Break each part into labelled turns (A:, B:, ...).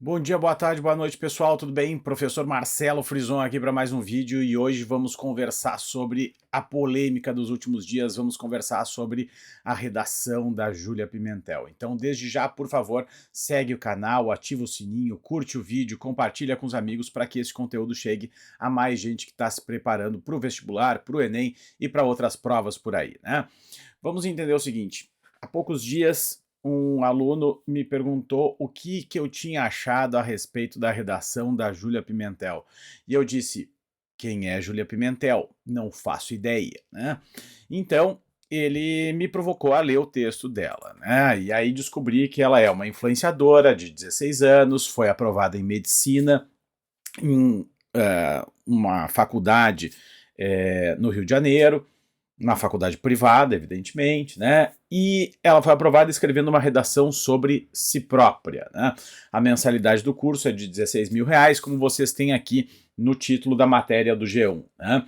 A: Bom dia, boa tarde, boa noite, pessoal, tudo bem? Professor Marcelo Frison aqui para mais um vídeo e hoje vamos conversar sobre a polêmica dos últimos dias, vamos conversar sobre a redação da Júlia Pimentel. Então, desde já, por favor, segue o canal, ativa o sininho, curte o vídeo, compartilha com os amigos para que esse conteúdo chegue a mais gente que está se preparando para o vestibular, para o Enem e para outras provas por aí, né? Vamos entender o seguinte, há poucos dias um aluno me perguntou o que eu tinha achado a respeito da redação da Júlia Pimentel. E eu disse: "Quem é Júlia Pimentel? Não faço ideia", né. Então, ele me provocou a ler o texto dela, né, e aí descobri que ela é uma influenciadora de 16 anos, foi aprovada em medicina em, uma faculdade, no Rio de Janeiro, na faculdade privada, evidentemente, né? E ela foi aprovada escrevendo uma redação sobre si própria, né? A mensalidade do curso é de R$ 16.000, como vocês têm aqui no título da matéria do G1, né?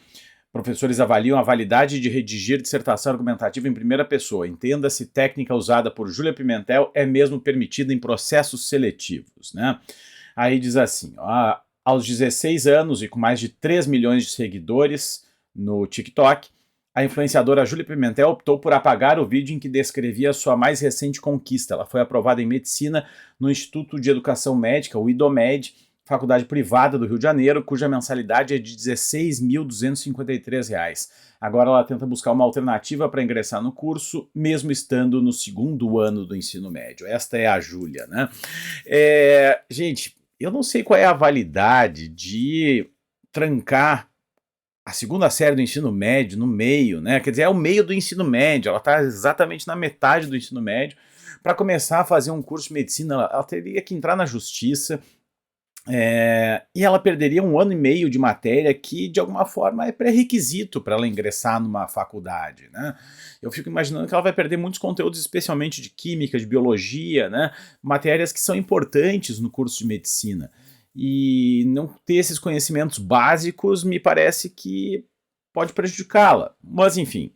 A: Professores avaliam a validade de redigir dissertação argumentativa em primeira pessoa. Entenda-se, técnica usada por Júlia Pimentel é mesmo permitida em processos seletivos, né? Aí diz assim, ó, aos 16 anos e com mais de 3 milhões de seguidores no TikTok, a influenciadora Júlia Pimentel optou por apagar o vídeo em que descrevia sua mais recente conquista. Ela foi aprovada em medicina no Instituto de Educação Médica, o IDOMED, faculdade privada do Rio de Janeiro, cuja mensalidade é de R$ 16.253. Agora ela tenta buscar uma alternativa para ingressar no curso, mesmo estando no segundo ano do ensino médio. Esta é a Júlia, né? Gente, eu não sei qual é a validade de trancar a segunda série do ensino médio no meio, né? Quer dizer, é o meio do ensino médio, ela está exatamente na metade do ensino médio. Para começar a fazer um curso de medicina, ela teria que entrar na justiça, e ela perderia 1 ano e meio de matéria que, de alguma forma, é pré-requisito para ela ingressar numa faculdade, né? Eu fico imaginando que ela vai perder muitos conteúdos, especialmente de química, de biologia, né? Matérias que são importantes no curso de medicina. E não ter esses conhecimentos básicos me parece que pode prejudicá-la. Mas, enfim,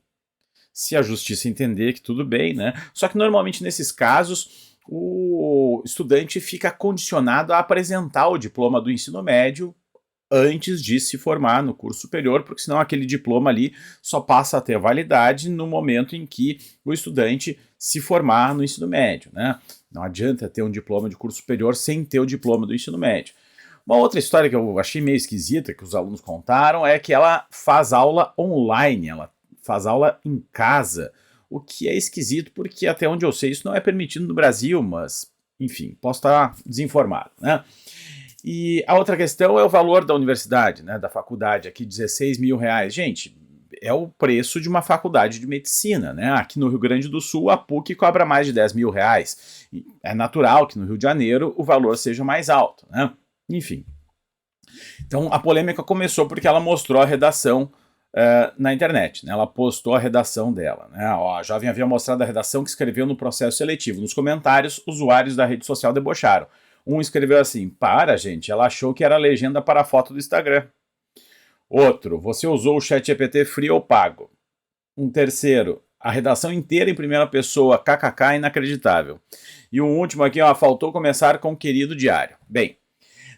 A: se a justiça entender que tudo bem, né? Só que normalmente nesses casos o estudante fica condicionado a apresentar o diploma do ensino médio antes de se formar no curso superior, porque senão aquele diploma ali só passa a ter validade no momento em que o estudante se formar no ensino médio, né? Não adianta ter um diploma de curso superior sem ter o diploma do ensino médio. Uma outra história que eu achei meio esquisita, que os alunos contaram, é que ela faz aula online, ela faz aula em casa, o que é esquisito porque até onde eu sei isso não é permitido no Brasil, mas enfim, posso estar desinformado, né? E a outra questão é o valor da universidade, né, da faculdade, aqui R$ 16.000. Gente, é o preço de uma faculdade de medicina, né? Aqui no Rio Grande do Sul, a PUC cobra mais de R$ 10.000. É natural que no Rio de Janeiro o valor seja mais alto, né? Enfim. Então a polêmica começou porque ela mostrou a redação na internet, né? Ela postou a redação dela, né? Ó, a jovem havia mostrado a redação que escreveu no processo seletivo. Nos comentários, usuários da rede social debocharam. Um escreveu assim: para, gente, ela achou que era legenda para a foto do Instagram. Outro: você usou o chat GPT free ou pago. Um terceiro: a redação inteira em primeira pessoa, kkk, inacreditável. E um último aqui, ó, faltou começar com o querido diário. Bem,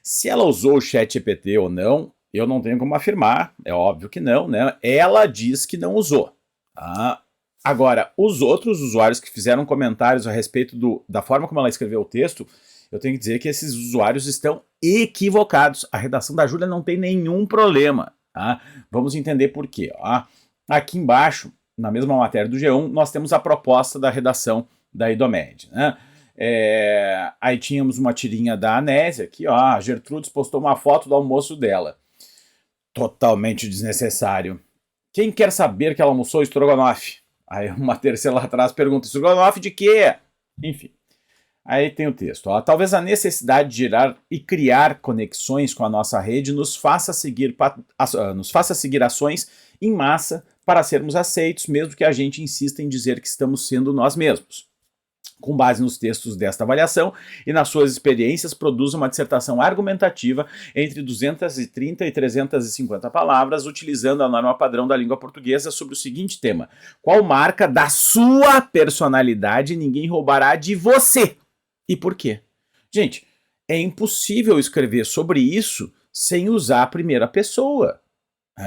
A: se ela usou o chat GPT ou não, eu não tenho como afirmar, é óbvio que não, né? Ela diz que não usou. Agora, os outros usuários que fizeram comentários a respeito da forma como ela escreveu o texto, eu tenho que dizer que esses usuários estão equivocados. A redação da Júlia não tem nenhum problema. Tá? Vamos entender por quê. Ó. Aqui embaixo, na mesma matéria do G1, nós temos a proposta da redação da IDOMED. Né? Aí tínhamos uma tirinha da Anésia, aqui, ó, a Gertrudes postou uma foto do almoço dela. Totalmente desnecessário. Quem quer saber que ela almoçou estrogonofe? Aí uma terceira lá atrás pergunta, estrogonofe de quê? Enfim. Aí tem o texto. Ó, talvez a necessidade de gerar e criar conexões com a nossa rede nos faça seguir ações em massa para sermos aceitos, mesmo que a gente insista em dizer que estamos sendo nós mesmos. Com base nos textos desta avaliação e nas suas experiências, produza uma dissertação argumentativa entre 230 e 350 palavras, utilizando a norma padrão da língua portuguesa sobre o seguinte tema: qual marca da sua personalidade ninguém roubará de você? E por quê? Gente, é impossível escrever sobre isso sem usar a primeira pessoa.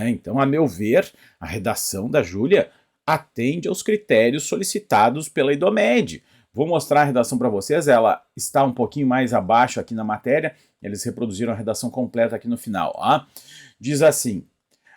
A: Então, a meu ver, a redação da Júlia atende aos critérios solicitados pela IDOMED. Vou mostrar a redação para vocês, ela está um pouquinho mais abaixo aqui na matéria, eles reproduziram a redação completa aqui no final. Diz assim: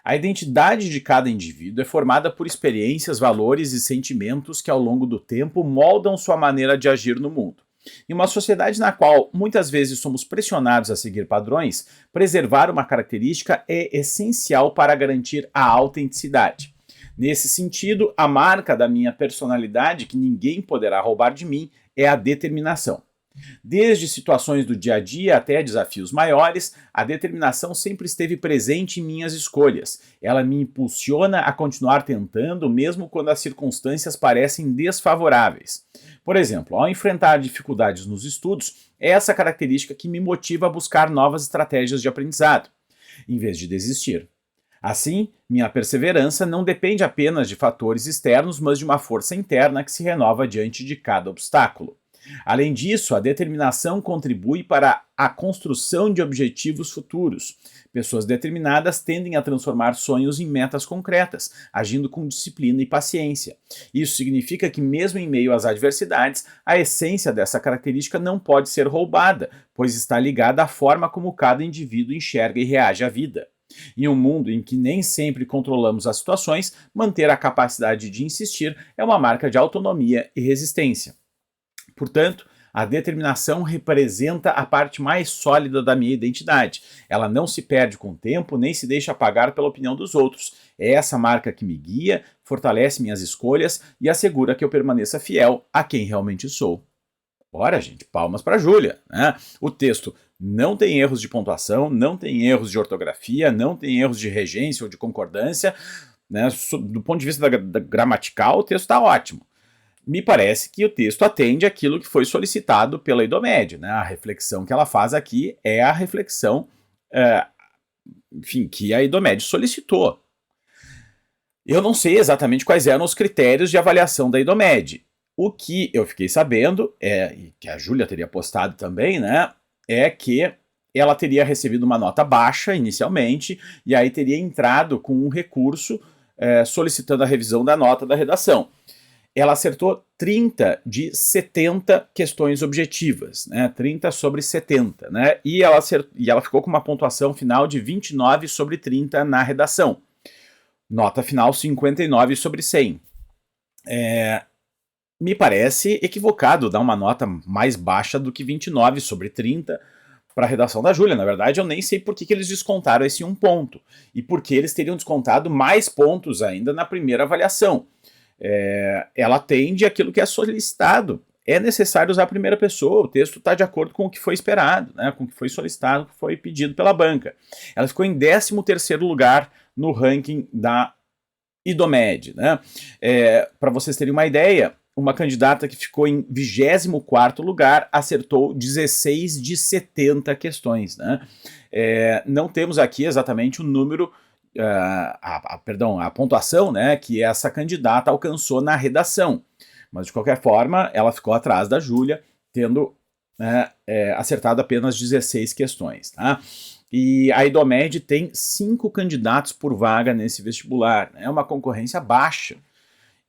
A: a identidade de cada indivíduo é formada por experiências, valores e sentimentos que ao longo do tempo moldam sua maneira de agir no mundo. Em uma sociedade na qual muitas vezes somos pressionados a seguir padrões, preservar uma característica é essencial para garantir a autenticidade. Nesse sentido, a marca da minha personalidade, que ninguém poderá roubar de mim, é a determinação. Desde situações do dia a dia até desafios maiores, a determinação sempre esteve presente em minhas escolhas. Ela me impulsiona a continuar tentando, mesmo quando as circunstâncias parecem desfavoráveis. Por exemplo, ao enfrentar dificuldades nos estudos, é essa característica que me motiva a buscar novas estratégias de aprendizado, em vez de desistir. Assim, minha perseverança não depende apenas de fatores externos, mas de uma força interna que se renova diante de cada obstáculo. Além disso, a determinação contribui para a construção de objetivos futuros. Pessoas determinadas tendem a transformar sonhos em metas concretas, agindo com disciplina e paciência. Isso significa que, mesmo em meio às adversidades, a essência dessa característica não pode ser roubada, pois está ligada à forma como cada indivíduo enxerga e reage à vida. Em um mundo em que nem sempre controlamos as situações, manter a capacidade de insistir é uma marca de autonomia e resistência. Portanto, a determinação representa a parte mais sólida da minha identidade. Ela não se perde com o tempo, nem se deixa apagar pela opinião dos outros. É essa marca que me guia, fortalece minhas escolhas e assegura que eu permaneça fiel a quem realmente sou. Ora, gente, palmas para a Júlia, né? O texto não tem erros de pontuação, não tem erros de ortografia, não tem erros de regência ou de concordância, né? Do ponto de vista da gramatical, o texto está ótimo. Me parece que o texto atende àquilo que foi solicitado pela IDOMED, né? A reflexão que ela faz aqui é a reflexão que a IDOMED solicitou. Eu não sei exatamente quais eram os critérios de avaliação da IDOMED. O que eu fiquei sabendo, e que a Júlia teria postado também, né, é que ela teria recebido uma nota baixa inicialmente, e aí teria entrado com um recurso solicitando a revisão da nota da redação. Ela acertou 30 de 70 questões objetivas, né? 30 sobre 70, né? E ela ficou com uma pontuação final de 29 sobre 30 na redação. Nota final 59 sobre 100. Me parece equivocado dar uma nota mais baixa do que 29 sobre 30 para a redação da Júlia. Na verdade, eu nem sei por que eles descontaram esse 1 ponto. E por que eles teriam descontado mais pontos ainda na primeira avaliação. Ela atende aquilo que é solicitado. É necessário usar a primeira pessoa, o texto está de acordo com o que foi esperado, né, com o que foi solicitado, o que foi pedido pela banca. Ela ficou em 13º lugar no ranking da IDOMED. Né? Para vocês terem uma ideia, uma candidata que ficou em 24º lugar acertou 16 de 70 questões. Né? Não temos aqui exatamente o número, a pontuação, né, que essa candidata alcançou na redação. Mas, de qualquer forma, ela ficou atrás da Júlia, tendo acertado apenas 16 questões. Tá? E a IDOMED tem 5 candidatos por vaga nesse vestibular. É uma concorrência baixa.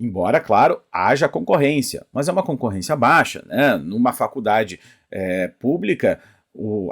A: Embora, claro, haja concorrência, mas é uma concorrência baixa. Né? Numa faculdade pública,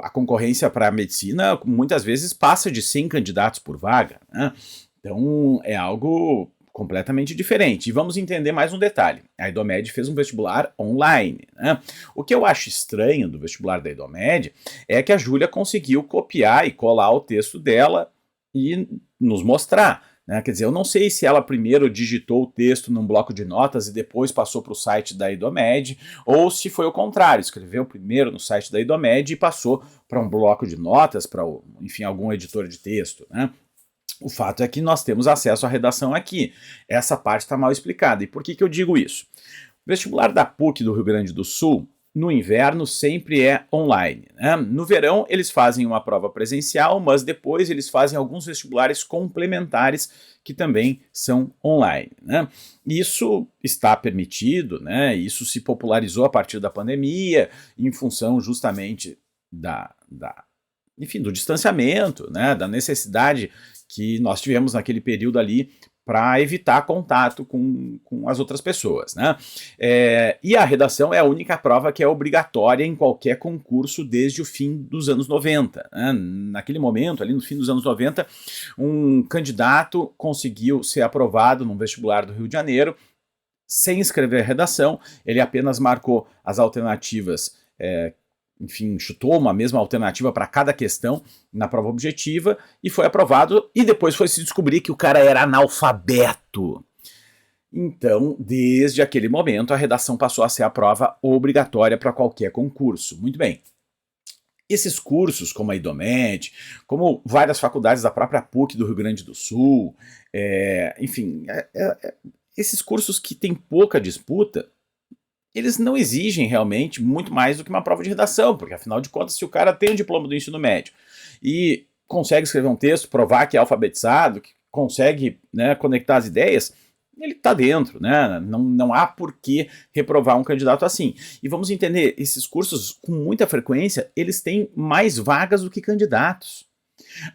A: a concorrência para a medicina muitas vezes passa de 100 candidatos por vaga. Né? Então é algo completamente diferente. E vamos entender mais um detalhe. A IDOMED fez um vestibular online. Né? O que eu acho estranho do vestibular da IDOMED é que a Júlia conseguiu copiar e colar o texto dela e nos mostrar. Né? Quer dizer, eu não sei se ela primeiro digitou o texto num bloco de notas e depois passou para o site da IDOMED, ou se foi o contrário, escreveu primeiro no site da IDOMED e passou para um bloco de notas, para, enfim, algum editor de texto. Né? O fato é que nós temos acesso à redação aqui. Essa parte está mal explicada. E por que eu digo isso? O vestibular da PUC do Rio Grande do Sul, no inverno, sempre é online. Né? No verão, eles fazem uma prova presencial, mas depois eles fazem alguns vestibulares complementares que também são online. Né? Isso está permitido, né? Isso se popularizou a partir da pandemia, em função justamente enfim, do distanciamento, né, da necessidade que nós tivemos naquele período ali para evitar contato com as outras pessoas, né? E a redação é a única prova que é obrigatória em qualquer concurso desde o fim dos anos 90. Né? Naquele momento, ali no fim dos anos 90, um candidato conseguiu ser aprovado num vestibular do Rio de Janeiro sem escrever redação, ele apenas marcou as alternativas, enfim, chutou uma mesma alternativa para cada questão na prova objetiva e foi aprovado, e depois foi se descobrir que o cara era analfabeto. Então, desde aquele momento, a redação passou a ser a prova obrigatória para qualquer concurso. Muito bem. Esses cursos, como a IDOMED, como várias faculdades da própria PUC do Rio Grande do Sul, enfim, esses cursos que têm pouca disputa, eles não exigem realmente muito mais do que uma prova de redação, porque afinal de contas, se o cara tem um diploma do ensino médio e consegue escrever um texto, provar que é alfabetizado, que consegue, né, conectar as ideias, ele está dentro, né? Não há por que reprovar um candidato assim. E vamos entender, esses cursos, com muita frequência, eles têm mais vagas do que candidatos.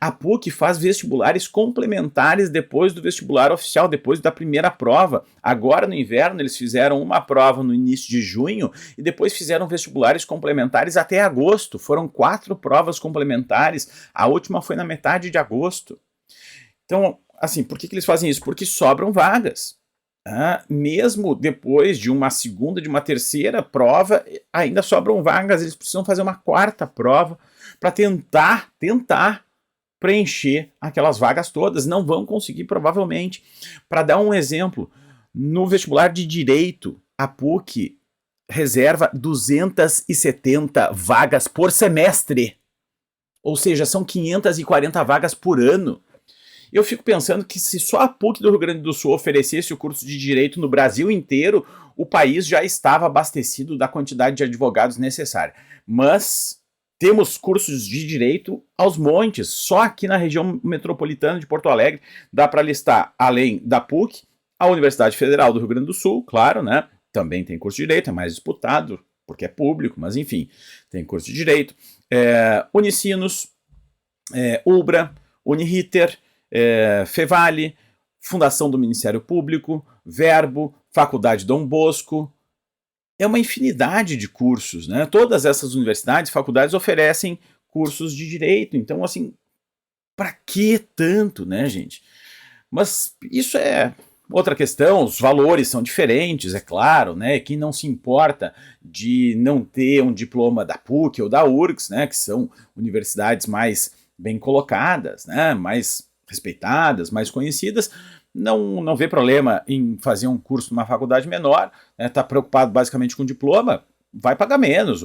A: A PUC faz vestibulares complementares depois do vestibular oficial, depois da primeira prova. Agora, no inverno, eles fizeram uma prova no início de junho e depois fizeram vestibulares complementares até agosto. Foram 4 provas complementares. A última foi na metade de agosto. Então, assim, por que eles fazem isso? Porque sobram vagas. Mesmo depois de uma segunda, de uma terceira prova, ainda sobram vagas. Eles precisam fazer uma 4ª prova para tentar preencher aquelas vagas todas. Não vão conseguir, provavelmente. Para dar um exemplo, no vestibular de Direito, a PUC reserva 270 vagas por semestre. Ou seja, são 540 vagas por ano. Eu fico pensando que se só a PUC do Rio Grande do Sul oferecesse o curso de Direito no Brasil inteiro, o país já estava abastecido da quantidade de advogados necessária. Mas temos cursos de Direito aos montes. Só aqui na região metropolitana de Porto Alegre dá para listar, além da PUC, a Universidade Federal do Rio Grande do Sul, claro, né? Também tem curso de Direito, é mais disputado, porque é público, mas enfim, tem curso de Direito. Unicinos, Ubra, Uniriter, Fevale, Fundação do Ministério Público, Verbo, Faculdade Dom Bosco. É uma infinidade de cursos, né? Todas essas universidades, faculdades oferecem cursos de direito. Então, assim, para que tanto, né, gente? Mas isso é outra questão, os valores são diferentes, é claro, né? Quem não se importa de não ter um diploma da PUC ou da URGS, né? Que são universidades mais bem colocadas, né? Mais respeitadas, mais conhecidas, não vê problema em fazer um curso numa faculdade menor, tá preocupado basicamente com diploma, vai pagar menos,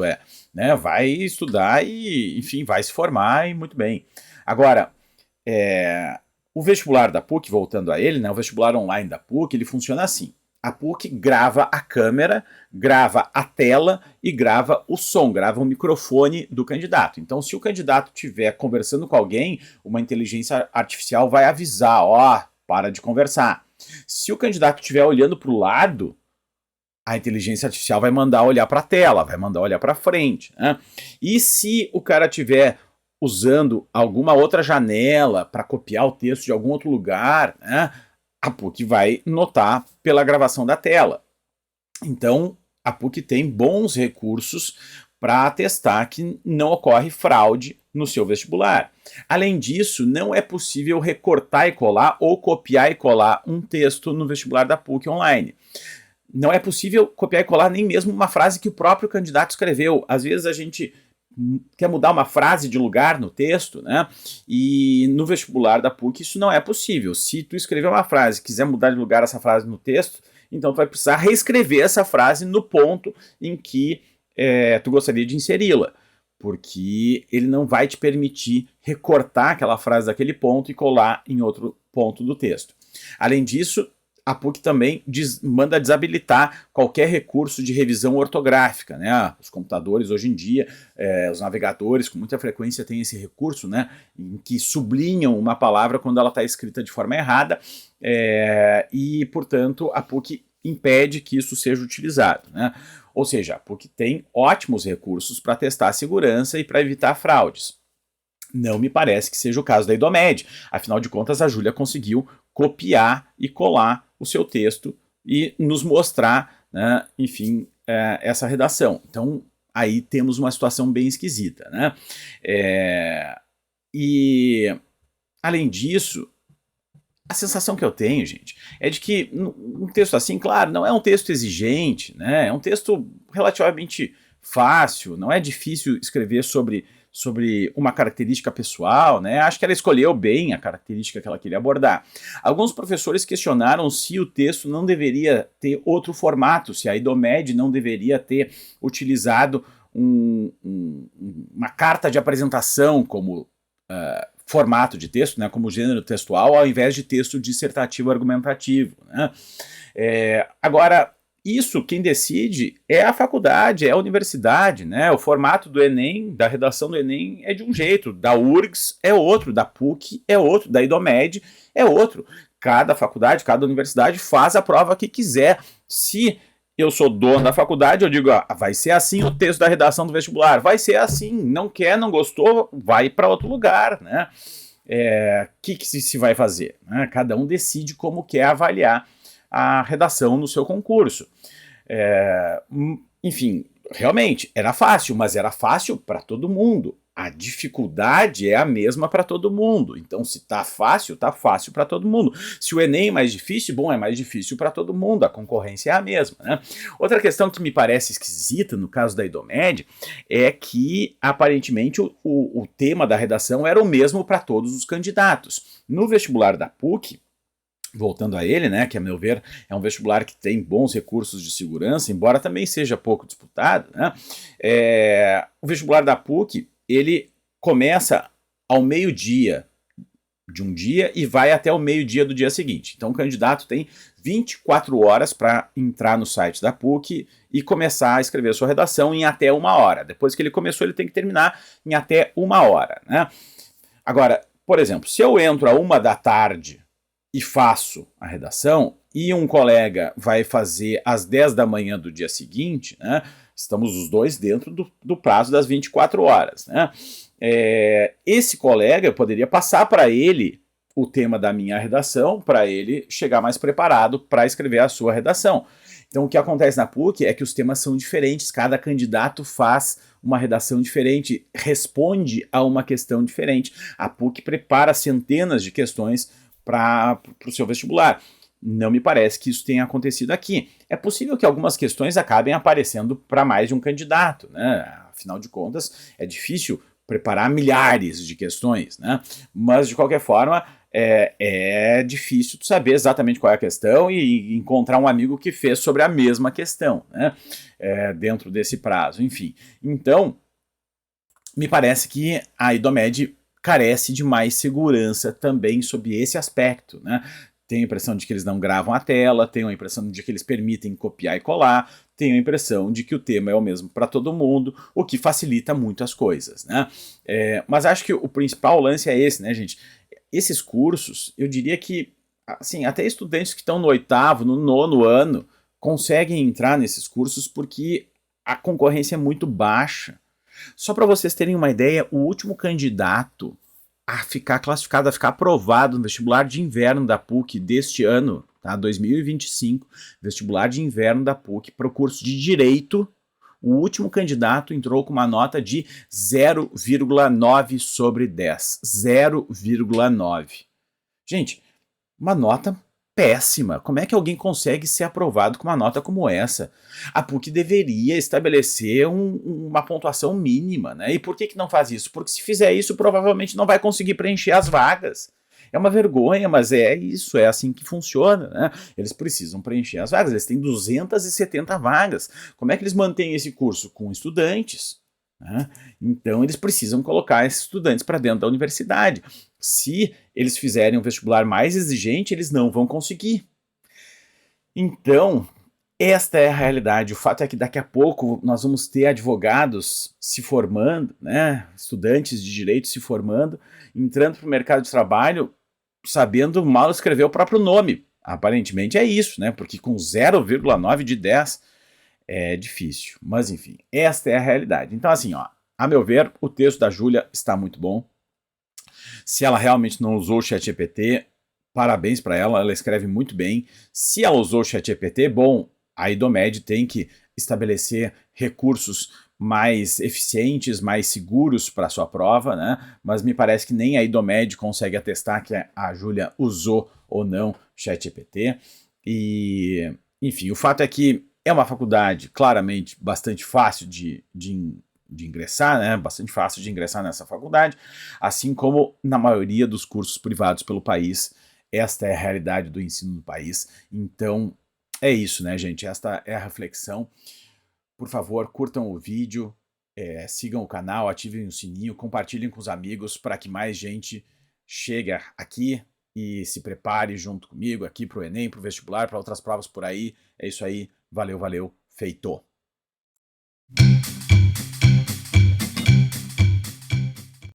A: né? Vai estudar e, enfim, vai se formar e muito bem. Agora, o vestibular da PUC, voltando a ele, né, o vestibular online da PUC, ele funciona assim. A PUC grava a câmera, grava a tela e grava o som, grava o microfone do candidato. Então, se o candidato estiver conversando com alguém, uma inteligência artificial vai avisar, para de conversar. Se o candidato estiver olhando para o lado, a inteligência artificial vai mandar olhar para a tela, vai mandar olhar para frente, né? E se o cara estiver usando alguma outra janela para copiar o texto de algum outro lugar, né, a PUC vai notar pela gravação da tela. Então, a PUC tem bons recursos para atestar que não ocorre fraude no seu vestibular. Além disso, não é possível recortar e colar ou copiar e colar um texto no vestibular da PUC online. Não é possível copiar e colar nem mesmo uma frase que o próprio candidato escreveu. Às vezes a gente quer mudar uma frase de lugar no texto, né? E no vestibular da PUC isso não é possível. Se tu escrever uma frase e quiser mudar de lugar essa frase no texto, então tu vai precisar reescrever essa frase no ponto em que tu gostaria de inseri-la, porque ele não vai te permitir recortar aquela frase daquele ponto e colar em outro ponto do texto. Além disso, a PUC também manda desabilitar qualquer recurso de revisão ortográfica, né? Os computadores hoje em dia, os navegadores com muita frequência têm esse recurso, né? Em que sublinham uma palavra quando ela está escrita de forma errada, e, portanto, a PUC impede que isso seja utilizado, né? Ou seja, a PUC tem ótimos recursos para testar a segurança e para evitar fraudes. Não me parece que seja o caso da IDOMED. Afinal de contas, a Júlia conseguiu copiar e colar o seu texto e nos mostrar, né, enfim, essa redação. Então, aí temos uma situação bem esquisita, né? E, além disso, a sensação que eu tenho, gente, é de que um texto assim, claro, não é um texto exigente, né? É um texto relativamente fácil, não é difícil escrever sobre uma característica pessoal, né? Acho que ela escolheu bem a característica que ela queria abordar. Alguns professores questionaram se o texto não deveria ter outro formato, se a IDOMED não deveria ter utilizado uma carta de apresentação como formato de texto, né, como gênero textual, ao invés de texto dissertativo argumentativo, né? Agora, isso quem decide é a faculdade, é a universidade, né? O formato do Enem, da redação do Enem é de um jeito, da URGS é outro, da PUC é outro, da IDOMED é outro. Cada faculdade, cada universidade faz a prova que quiser. Se eu sou dono da faculdade, eu digo, vai ser assim o texto da redação do vestibular, vai ser assim, não quer, não gostou, vai para outro lugar, né? Que se vai fazer? Né? Cada um decide como quer avaliar a redação no seu concurso. Enfim, realmente, era fácil, mas era fácil para todo mundo. A dificuldade é a mesma para todo mundo. Então, se tá fácil para todo mundo. Se o Enem é mais difícil, bom, é mais difícil para todo mundo. A concorrência é a mesma, né? Outra questão que me parece esquisita no caso da IDOMED é que, aparentemente, o tema da redação era o mesmo para todos os candidatos. No vestibular da PUC, voltando a ele, né, que a meu ver é um vestibular que tem bons recursos de segurança, embora também seja pouco disputado, né? O vestibular da PUC, ele começa ao meio-dia de um dia e vai até o meio-dia do dia seguinte. Então o candidato tem 24 horas para entrar no site da PUC e começar a escrever a sua redação em até 1 hora. Depois que ele começou, ele tem que terminar em até 1 hora, né? Agora, por exemplo, se eu entro a 1 da tarde e faço a redação, e um colega vai fazer às 10 da manhã do dia seguinte, né? Estamos os dois dentro do prazo das 24 horas, né? Esse colega, eu poderia passar para ele o tema da minha redação, para ele chegar mais preparado para escrever a sua redação. Então, o que acontece na PUC é que os temas são diferentes, cada candidato faz uma redação diferente, responde a uma questão diferente. A PUC prepara centenas de questões para o seu vestibular. Não me parece que isso tenha acontecido aqui. É possível que algumas questões acabem aparecendo para mais de um candidato, né? Afinal de contas, é difícil preparar milhares de questões, né? Mas, de qualquer forma, é difícil saber exatamente qual é a questão e encontrar um amigo que fez sobre a mesma questão, né? Dentro desse prazo, enfim. Então, me parece que a IDOMED carece de mais segurança também sob esse aspecto, né? Tenho a impressão de que eles não gravam a tela, tenho a impressão de que eles permitem copiar e colar, tenho a impressão de que o tema é o mesmo para todo mundo, o que facilita muito as coisas, né? Mas acho que o principal lance é esse, né, gente? Esses cursos, eu diria que, assim, até estudantes que estão no 8º, no 9º ano, conseguem entrar nesses cursos porque a concorrência é muito baixa. Só para vocês terem uma ideia, o último candidato a ficar classificado, a ficar aprovado no vestibular de inverno da PUC deste ano, tá? 2025, vestibular de inverno da PUC para o curso de Direito, o último candidato entrou com uma nota de 0,9 sobre 10. 0,9. Gente, uma nota péssima. Como é que alguém consegue ser aprovado com uma nota como essa? A PUC deveria estabelecer uma pontuação mínima, né? E por que não faz isso? Porque se fizer isso, provavelmente não vai conseguir preencher as vagas. É uma vergonha, mas é isso, é assim que funciona, né? Eles precisam preencher as vagas, eles têm 270 vagas. Como é que eles mantêm esse curso? Com estudantes, né? Então eles precisam colocar esses estudantes para dentro da universidade. Se eles fizerem um vestibular mais exigente, eles não vão conseguir. Então, esta é a realidade. O fato é que daqui a pouco nós vamos ter advogados se formando, né? Estudantes de direito se formando, entrando para o mercado de trabalho, sabendo mal escrever o próprio nome. Aparentemente é isso, né? Porque com 0,9 de 10 É difícil, mas enfim, esta é a realidade. Então assim, ó, a meu ver, o texto da Júlia está muito bom. Se ela realmente não usou o ChatGPT, parabéns para ela, ela escreve muito bem. Se ela usou o ChatGPT, bom, a IDOMED tem que estabelecer recursos mais eficientes, mais seguros para sua prova, né? Mas me parece que nem a IDOMED consegue atestar que a Júlia usou ou não o ChatGPT. E, enfim, o fato é que é uma faculdade claramente bastante fácil de ingressar, né? Bastante fácil de ingressar nessa faculdade, assim como na maioria dos cursos privados pelo país. Esta é a realidade do ensino no país. Então, é isso, né, gente? Esta é a reflexão. Por favor, curtam o vídeo, sigam o canal, ativem o sininho, compartilhem com os amigos para que mais gente chegue aqui e se prepare junto comigo aqui para o Enem, para o vestibular, para outras provas por aí. É isso aí. Valeu, valeu. Feito!